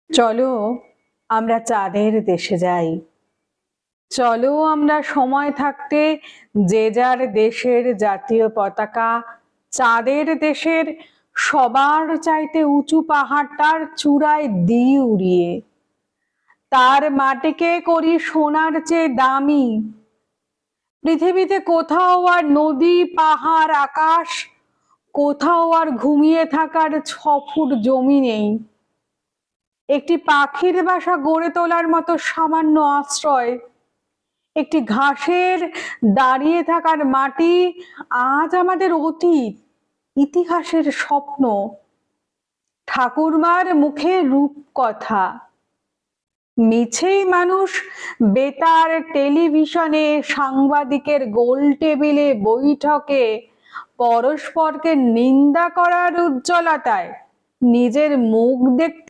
চলো আমরা চাঁদের দেশে যাই। চলো আমরা সময় থাকতে যে যার দেশের জাতীয় পতাকা চাঁদের দেশের সবার চাইতে উঁচু পাহাড়টার চূড়ায় দিই উড়িয়ে, তার মাটিকে করি সোনার চেয়ে দামি। পৃথিবীতে কোথাও আর নদী পাহাড় আকাশ, কোথাও আর ঘুমিয়ে থাকার 6 ফুট জমি নেই। একটি পাখির বাসা গড়ে তোলার মতো সামান্য আশ্রয়, একটি ঘাসের দাঁড়িয়ে থাকার মাটি আজ আমাদের অতীত, ইতিহাসের স্বপ্ন। ঠাকুরমার মুখে রূপকথা, মিছেই মানুষ বেতার টেলিভিশনে সাংবাদিকের গোল টেবিলে বৈঠকে পরস্পরকে নিন্দা করার উজ্জ্বলতায় নিজের মুখ দেখতে